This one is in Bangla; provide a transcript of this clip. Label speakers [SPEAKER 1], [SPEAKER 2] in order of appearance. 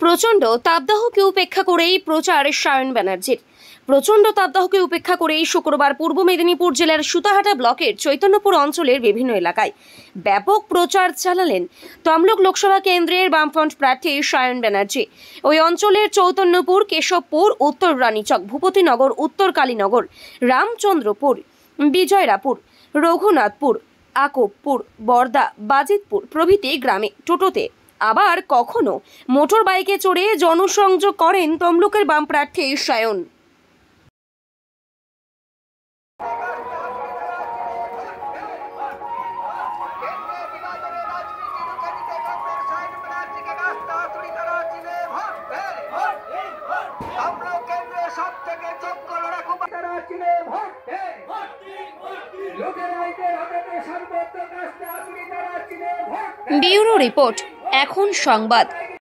[SPEAKER 1] প্রচণ্ড তাপদাহকে উপেক্ষা করেই প্রচার সায়ন ব্যানার্জির। প্রচণ্ড তাপদাহকে উপেক্ষা করেই শুক্রবার পূর্ব মেদিনীপুর জেলার সুতাহাটা ব্লকের চৈতন্যপুর অঞ্চলের বিভিন্ন এলাকায় ব্যাপক প্রচার চালালেন তমলুক লোকসভা কেন্দ্রের বামফ্রন্ট প্রার্থী সায়ন ব্যানার্জি। ওই অঞ্চলের চৈতন্যপুর, কেশবপুর, উত্তর রানীচক, ভূপতিনগর, উত্তর কালীনগর, রামচন্দ্রপুর, বিজয়রাপুর, রঘুনাথপুর, আকবপুর, বর্দা, বাজিতপুর প্রভৃতি গ্রামে টোটোতে আবার কখনো মোটর বাইকে চড়ে জনসংযোগ করেন তমলুকের বাম প্রার্থী সায়ন। ব্যুরো রিপোর্ট, এখন সংবাদ।